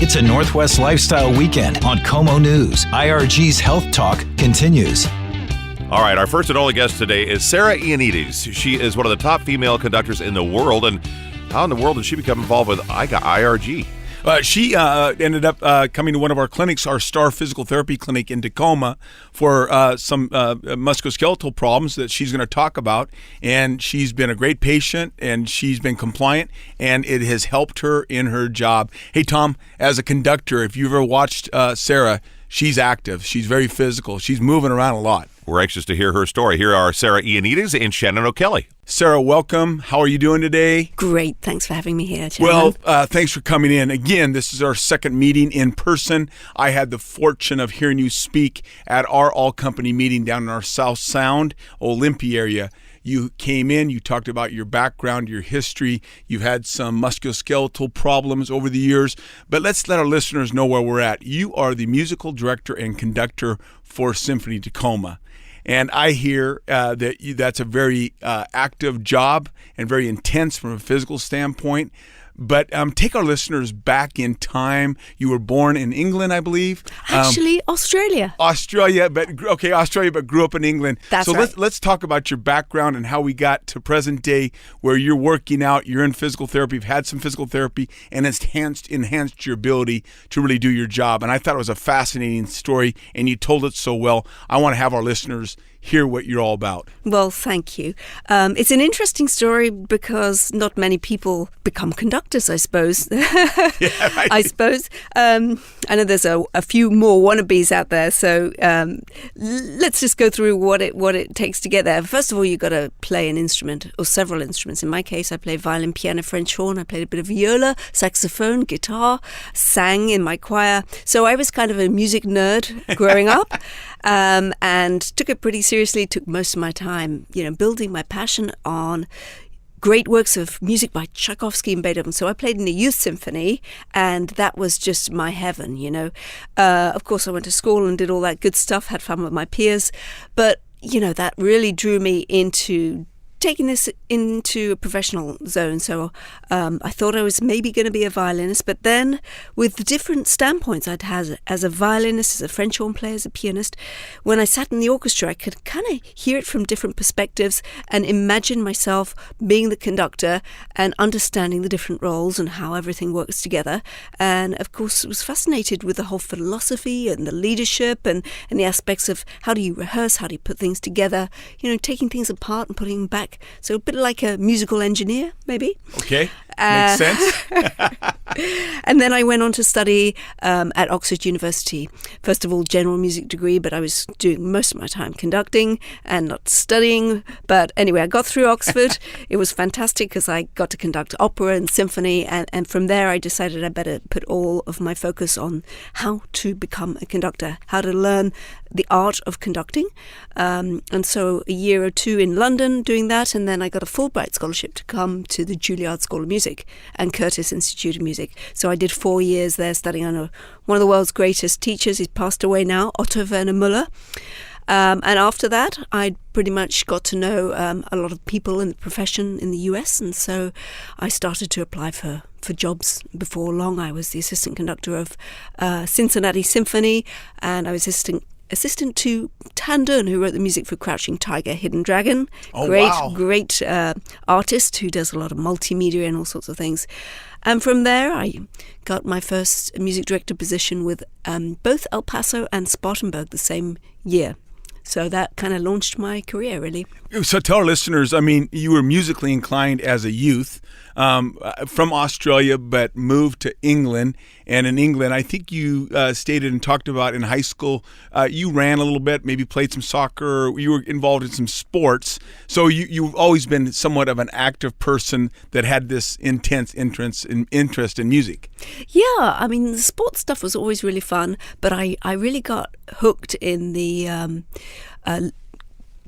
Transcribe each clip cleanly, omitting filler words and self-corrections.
It's a Northwest Lifestyle Weekend on Como News. IRG's Health Talk continues. All right, our first and only guest today is Sarah Ioannides. She is one of the top female conductors in the world. And how in the world did she become involved with IRG? She ended up coming to one of our clinics, our Star Physical Therapy Clinic in Tacoma, for some musculoskeletal problems that she's going to talk about. And she's been a great patient, and she's been compliant, and it has helped her in her job. Hey, Tom, as a conductor, if you've ever watched Sarah, she's active. She's very physical. She's moving around a lot. We're anxious to hear her story. Here are Sarah Ioannides and Shannon O'Kelly. Sarah, welcome. How are you doing today? Great. Thanks for having me here, Shannon. Well, thanks for coming in. Again, this is our second meeting in person. I had the fortune of hearing you speak at our all-company meeting down in our South Sound, Olympia area. You came in, you talked about your background, your history. You've had some musculoskeletal problems over the years. But let's let our listeners know where we're at. You are the musical director and conductor for Symphony Tacoma. And I hear that's a very active job and very intense from a physical standpoint. But take our listeners back in time. You were born in England, I believe. Actually, Australia, but grew up in England. That's right. So let's talk about your background and how we got to present day where you're working out, you're in physical therapy, you've had some physical therapy, and it's enhanced your ability to really do your job. And I thought it was a fascinating story, and you told it so well. I want to have our listeners hear what you're all about. Well, thank you. It's an interesting story because not many people become conductors, I suppose. Yeah, right. I suppose. I know there's a few more wannabes out there, so let's just go through what it takes to get there. First of all, you've got to play an instrument or several instruments. In my case, I play violin, piano, French horn. I played a bit of viola, saxophone, guitar, sang in my choir. So I was kind of a music nerd growing up. And took it pretty seriously, took most of my time, building my passion on great works of music by Tchaikovsky and Beethoven. So I played in the youth symphony, and that was just my heaven, Of course, I went to school and did all that good stuff, had fun with my peers. But, that really drew me into taking this into a professional zone. So I thought I was maybe going to be a violinist, but then with the different standpoints I'd had as a violinist, as a French horn player, as a pianist, when I sat in the orchestra, I could kind of hear it from different perspectives and imagine myself being the conductor and understanding the different roles and how everything works together. And of course, I was fascinated with the whole philosophy and the leadership and the aspects of how do you rehearse, how do you put things together, taking things apart and putting them back. So a bit like a musical engineer, maybe. Okay, makes sense. And then I went on to study at Oxford University. First of all, general music degree, but I was doing most of my time conducting and not studying. But anyway, I got through Oxford. It was fantastic because I got to conduct opera and symphony. And from there, I decided I better put all of my focus on how to become a conductor, how to learn the art of conducting. And so a year or two in London doing that, and then I got a Fulbright scholarship to come to the Juilliard School of Music and Curtis Institute of Music. So I did 4 years there studying under one of the world's greatest teachers. He's passed away now, Otto Werner Müller. And after that, I pretty much got to know a lot of people in the profession in the US, and so I started to apply for jobs. Before long, I was the assistant conductor of Cincinnati Symphony, and I was assistant to Tan Dun, who wrote the music for Crouching Tiger, Hidden Dragon. Oh, great, wow. Great artist who does a lot of multimedia and all sorts of things. And from there, I got my first music director position with both El Paso and Spartanburg the same year. So that kind of launched my career, really. So tell our listeners, you were musically inclined as a youth from Australia, but moved to England. And in England, I think you stated and talked about in high school, you ran a little bit, maybe played some soccer, you were involved in some sports. So you've always been somewhat of an active person that had this intense interest in music. Yeah, the sports stuff was always really fun, but I really got hooked in the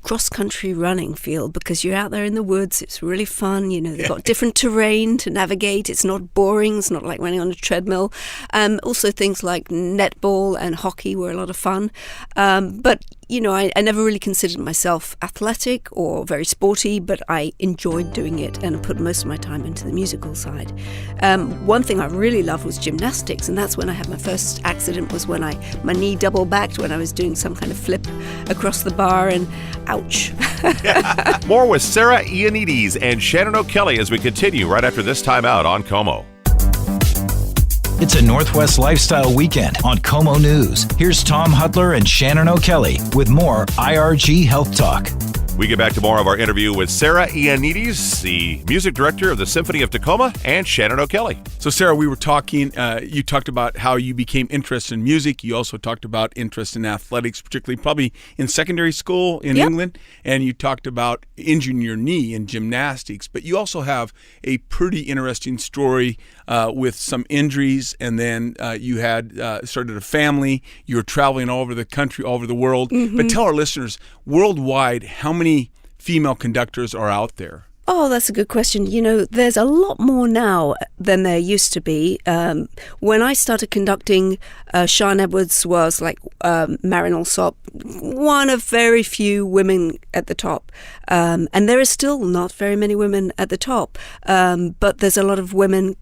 cross-country running field because you're out there in the woods. It's really fun. They've got different terrain to navigate. It's not boring. It's not like running on a treadmill. Also things like netball and hockey were a lot of fun. But I never really considered myself athletic or very sporty, but I enjoyed doing it and I put most of my time into the musical side. One thing I really loved was gymnastics, and that's when I had my first accident, was when my knee double-backed when I was doing some kind of flip across the bar, and ouch. More with Sarah Ioannides and Shannon O'Kelly as we continue right after this time out on Como. It's a Northwest Lifestyle Weekend on Como News. Here's Tom Hudler and Shannon O'Kelly with more IRG Health Talk. We get back to more of our interview with Sarah Ioannides, the music director of the Symphony of Tacoma, and Shannon O'Kelly. So, Sarah, we were talking, you talked about how you became interested in music. You also talked about interest in athletics, particularly probably in secondary school in England. And you talked about injuring your knee in gymnastics. But you also have a pretty interesting story with some injuries. And then you had started a family. You were traveling all over the country, all over the world. Mm-hmm. But tell our listeners, worldwide, how many female conductors are out there? Oh, that's a good question. There's a lot more now than there used to be. When I started conducting, Sian Edwards was like Marin Alsop, one of very few women at the top. And there is still not very many women at the top. But there's a lot of women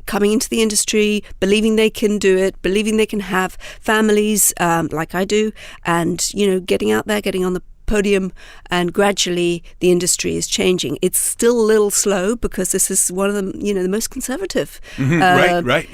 coming into the industry, believing they can do it, believing they can have families like I do, and, getting out there, getting on the podium, and gradually the industry is changing. It's still a little slow because this is one of the most conservative, right.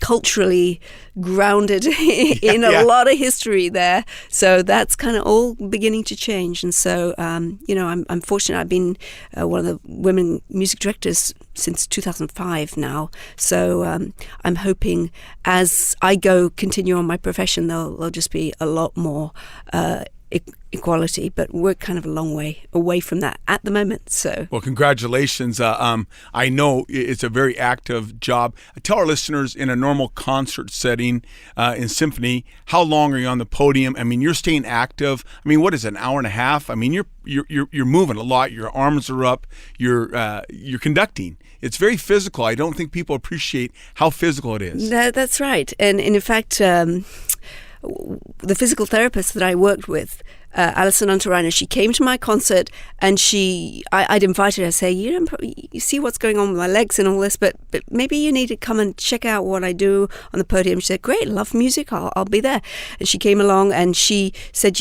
Culturally grounded in a lot of history there. So that's kind of all beginning to change. And so, I'm fortunate. I've been one of the women music directors since 2005 now. So I'm hoping as I continue on my profession, there'll just be a lot more equality, but we're kind of a long way away from that at the moment. So, well, congratulations. I know it's a very active job. Tell our listeners, in a normal concert setting in symphony, how long are you on the podium? I mean, you're staying active. I mean, what is it, an hour and a half? I mean, you're moving a lot. Your arms are up. You're conducting. It's very physical. I don't think people appreciate how physical it is. That's right. And in fact, the physical therapist that I worked with, Alison Unterreiner, she came to my concert, and I'd invited her, say, you see what's going on with my legs and all this, but maybe you need to come and check out what I do on the podium. She said, great, love music, I'll be there. And she came along and she said,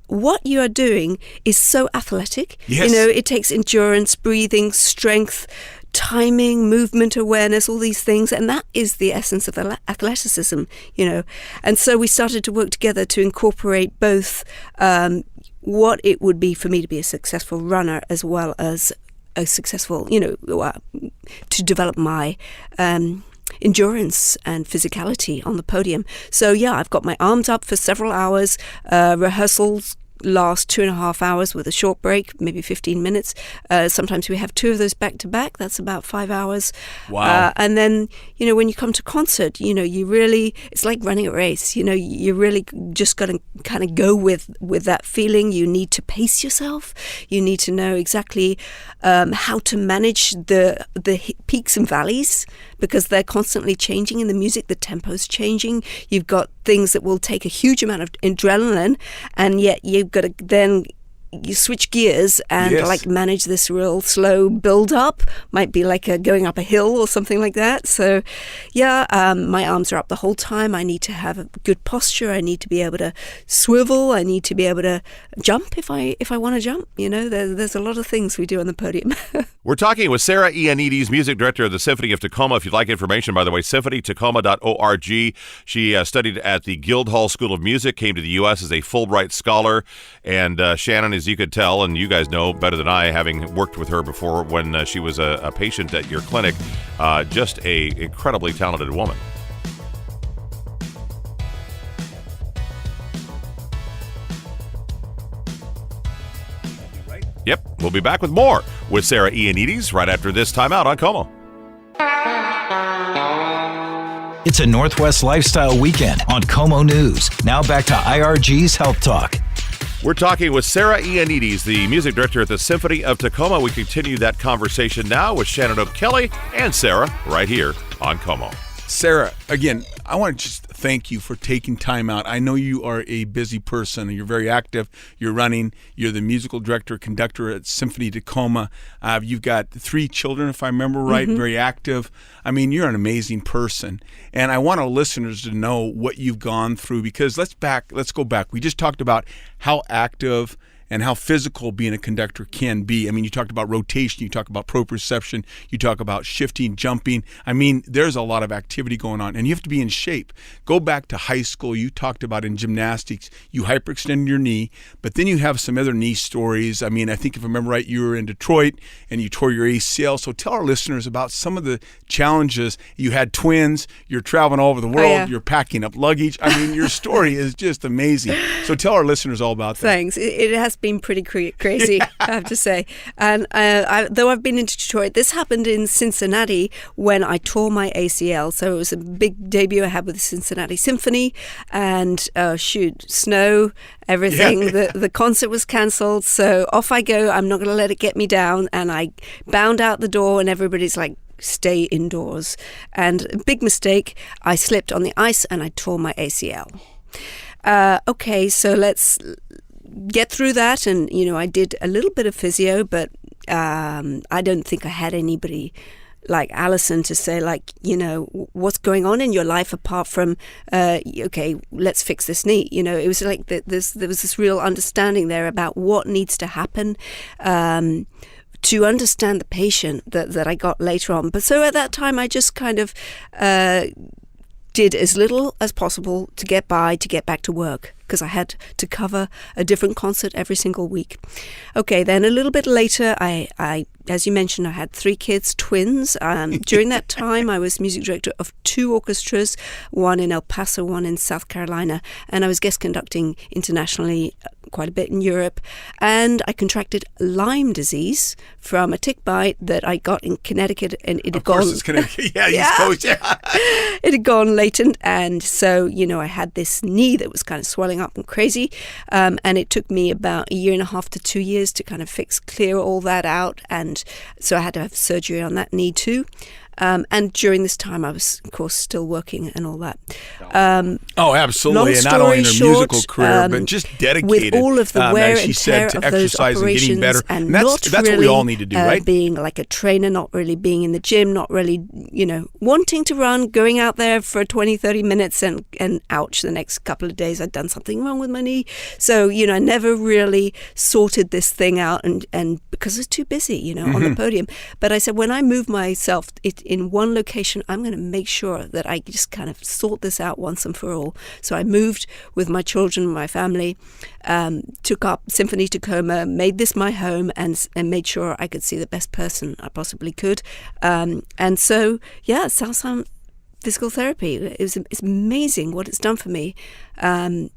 what you are doing is so athletic. Yes. It takes endurance, breathing, strength, timing, movement awareness, all these things, and that is the essence of athleticism, And so we started to work together to incorporate both what it would be for me to be a successful runner, as well as a successful, to develop my endurance and physicality on the podium. So I've got my arms up for several hours. Rehearsals last 2.5 hours with a short break, maybe 15 minutes. Sometimes we have 2 of those back to back. That's about 5 hours. Wow. And then, when you come to concert, you really, it's like running a race. You really just got to kind of go with that feeling. You need to pace yourself. You need to know exactly how to manage the peaks and valleys, because they're constantly changing in the music. The tempo's changing. You've got things that will take a huge amount of adrenaline, and yet you've got to then you switch gears and manage this real slow build up. Might be like going up a hill or something like that. So my arms are up the whole time. I need to have a good posture. I need to be able to swivel. I need to be able to jump if I want to jump. There's a lot of things we do on the podium. We're talking with Sarah Ioannides, music director of the Symphony of Tacoma. If you'd like information, by the way, symphonytacoma.org. She studied at the Guildhall School of Music, came to the U.S. as a Fulbright scholar, and Shannon, as you could tell, and you guys know better than I, having worked with her before when she was a patient at your clinic, just a incredibly talented woman. Yep, we'll be back with more with Sarah Ioannides right after this time out on Como. It's a Northwest Lifestyle Weekend on Como News. Now back to IRG's Health Talk. We're talking with Sarah Ioannides, the music director at the Symphony of Tacoma. We continue that conversation now with Shannon O'Kelly and Sarah right here on Como. Sarah, again, I want to just thank you for taking time out. I know you are a busy person. You're very active. You're running. You're the musical director, conductor at Symphony Tacoma. You've got 3 children, if I remember right, very active. I mean, you're an amazing person. And I want our listeners to know what you've gone through, because let's go back. We just talked about how active and how physical being a conductor can be. I mean, you talked about rotation, you talk about proprioception, you talk about shifting, jumping. I mean, there's a lot of activity going on, and you have to be in shape. Go back to high school, you talked about in gymnastics, you hyperextended your knee, but then you have some other knee stories. I mean, I think if I remember right, you were in Detroit and you tore your ACL. So tell our listeners about some of the challenges. You had twins, you're traveling all over the world, You're packing up luggage. I mean, your story is just amazing. So tell our listeners all about that. Thanks. It has been pretty crazy, I have to say. And though I've been in Detroit, this happened in Cincinnati when I tore my ACL. So it was a big debut I had with the Cincinnati Symphony, and snow, everything. Yeah. The concert was cancelled, so off I go. I'm not going to let it get me down. And I bound out the door, and everybody's like, stay indoors. And a big mistake, I slipped on the ice and I tore my ACL. Okay, so let's get through that. And, I did a little bit of physio, but I don't think I had anybody like Alison to say, like, what's going on in your life apart from, okay, let's fix this knee. It was like there was this real understanding there about what needs to happen to understand the patient that I got later on. But so at that time, I just kind of did as little as possible to get by, to get back to work, because I had to cover a different concert every single week. Okay, then a little bit later, I as you mentioned, I had 3 kids, twins. During that time, I was music director of 2 orchestras, one in El Paso, one in South Carolina, and I was guest conducting internationally quite a bit in Europe. And I contracted Lyme disease from a tick bite that I got in Connecticut, and it had gone. Of course, it's Connecticut. Yeah, East Coast. Yeah. It had gone latent, and so I had this knee that was kind of swelling up and crazy, and it took me about 1.5 to 2 years to kind of clear all that out, and so I had to have surgery on that knee too. And during this time, I was, of course, still working and all that. Absolutely. And not only in her musical career, but just dedicated. With all of the wear and tear to of those operations, and getting better. And that's really, what we all need to do, right? Being like a trainer, not really being in the gym, not really, wanting to run, going out there for 20, 30 minutes and ouch, the next couple of days I'd done something wrong with my knee. So, I never really sorted this thing out and because I was too busy, on the podium. But I said, when I move myself in one location, I'm going to make sure that I just kind of sort this out once and for all. So I moved with my children and my family, took up Symphony Tacoma, made this my home, and made sure I could see the best person I possibly could. And so, Southsound Physical Therapy, it's amazing what it's done for me. I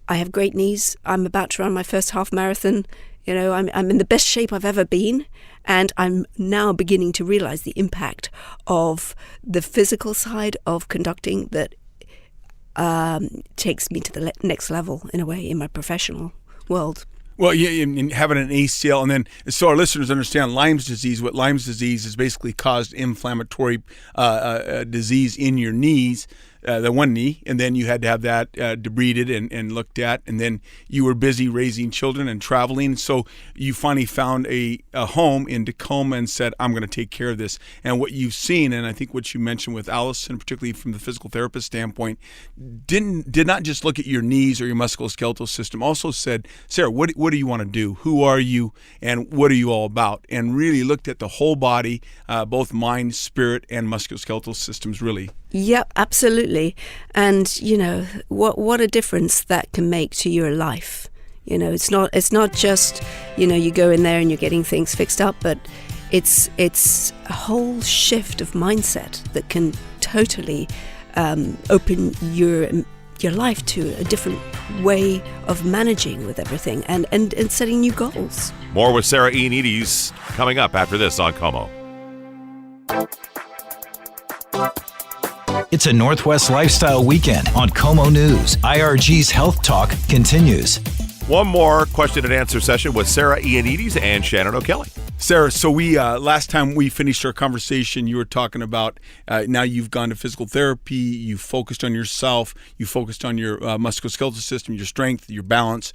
have great knees. I'm about to run my first half marathon. I'm in the best shape I've ever been, and I'm now beginning to realize the impact of the physical side of conducting that takes me to the next level, in a way, in my professional world. Well, and having an ACL, and then so our listeners understand Lyme's disease. What Lyme's disease is basically caused inflammatory disease in your knees, the one knee, and then you had to have that debrided and looked at, and then you were busy raising children and traveling. So you finally found a home in Tacoma and said, I'm going to take care of this. And what you've seen, and I think what you mentioned with Allison, particularly from the physical therapist standpoint, did not just look at your knees or your musculoskeletal system, also said, Sarah, what do you want to do? Who are you? And what are you all about? And really looked at the whole body, both mind, spirit, and musculoskeletal systems, really. Yep, absolutely. And, what a difference that can make to your life. It's not just, you go in there and you're getting things fixed up, but it's a whole shift of mindset that can totally open your life to a different way of managing with everything and setting new goals. More with Sarah Ioannides coming up after this on Como. It's a Northwest Lifestyle Weekend on Como News. IRG's Health Talk continues. One more question and answer session with Sarah Ioannides and Shannon O'Kelly. Sarah, so we last time we finished our conversation, you were talking about now you've gone to physical therapy, you focused on yourself, you focused on your musculoskeletal system, your strength, your balance,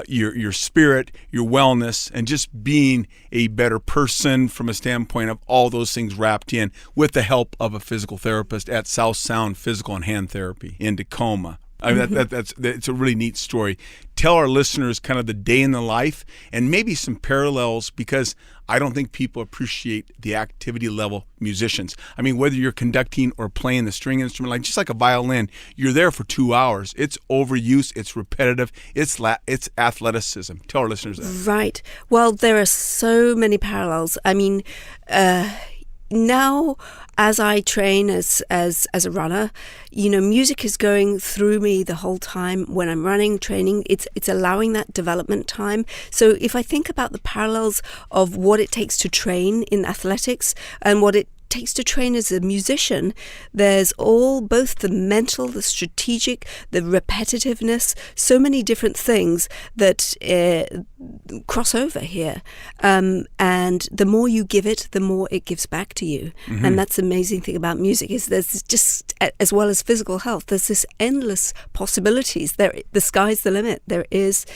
your spirit, your wellness, and just being a better person from a standpoint of all those things wrapped in with the help of a physical therapist at South Sound Physical and Hand Therapy in Tacoma. I mean, that's a really neat story. Tell our listeners kind of the day in the life and maybe some parallels, because I don't think people appreciate the activity level musicians. I mean, whether you're conducting or playing the string instrument, like just like a violin, you're there for 2 hours. It's overuse, it's repetitive, it's athleticism. Tell our listeners that. Right. Well, there are so many parallels. I mean, now as I train as a runner, music is going through me the whole time when I'm running, training. It's allowing that development time. So if I think about the parallels of what it takes to train in athletics and what it takes to train as a musician, there's both the mental, the strategic, the repetitiveness, so many different things that cross over here. And the more you give it, the more it gives back to you. Mm-hmm. And that's the amazing thing about music, is there's just, as well as physical health, there's this endless possibilities. The sky's the limit. There is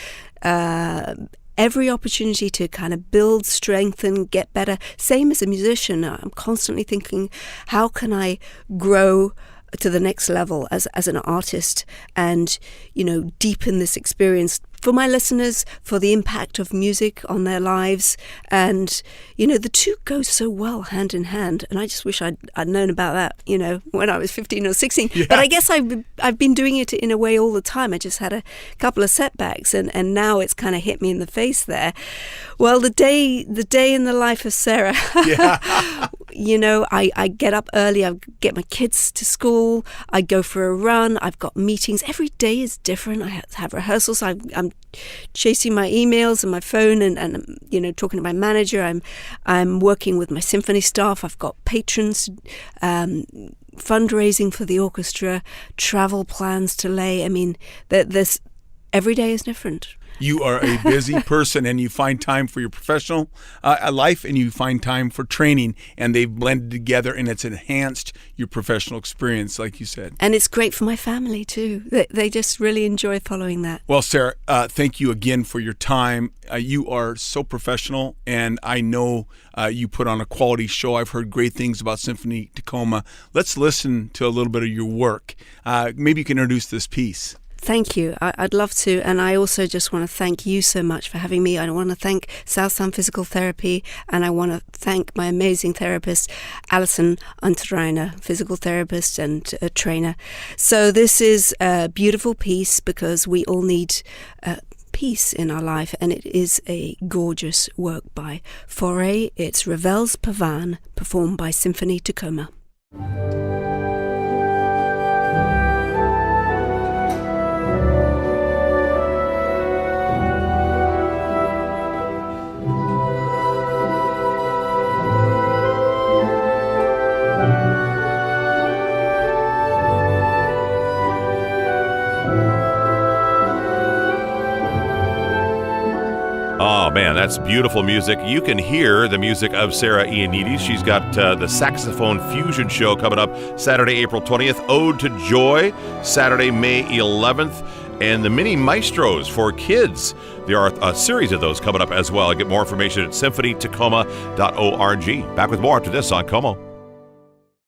every opportunity to kind of build, strengthen, get better. Same as a musician, I'm constantly thinking, how can I grow to the next level as an artist and, deepen this experience for my listeners, for the impact of music on their lives. And, the two go so well hand in hand. And I just wish I'd known about that, when I was 15 or 16. Yeah. But I guess I've been doing it in a way all the time. I just had a couple of setbacks and now it's kind of hit me in the face there. Well, the day in the life of Sarah, yeah. I get up early, I get my kids to school, I go for a run, I've got meetings. Every day is different. I have rehearsals, I'm chasing my emails and my phone and talking to my manager. I'm working with my symphony staff. I've got patrons, fundraising for the orchestra, travel plans to lay. I mean, every day is different. You are a busy person, and you find time for your professional life, and you find time for training, and they've blended together, and it's enhanced your professional experience, like you said. And it's great for my family, too. They just really enjoy following that. Well, Sarah, thank you again for your time. You are so professional, and I know you put on a quality show. I've heard great things about Symphony Tacoma. Let's listen to a little bit of your work. Maybe you can introduce this piece. Thank you. I'd love to. And I also just want to thank you so much for having me. I want to thank South Sound Physical Therapy, and I want to thank my amazing therapist, Alison Unterreiner, physical therapist and a trainer. So this is a beautiful piece because we all need peace in our life, and it is a gorgeous work by Foray. It's Ravel's Pavan, performed by Symphony Tacoma. Oh, man, that's beautiful music. You can hear the music of Sarah Ioannides. She's got the Saxophone Fusion Show coming up Saturday, April 20th. Ode to Joy, Saturday, May 11th. And the Mini Maestros for kids. There are a series of those coming up as well. Get more information at symphonytacoma.org. Back with more after this on Como.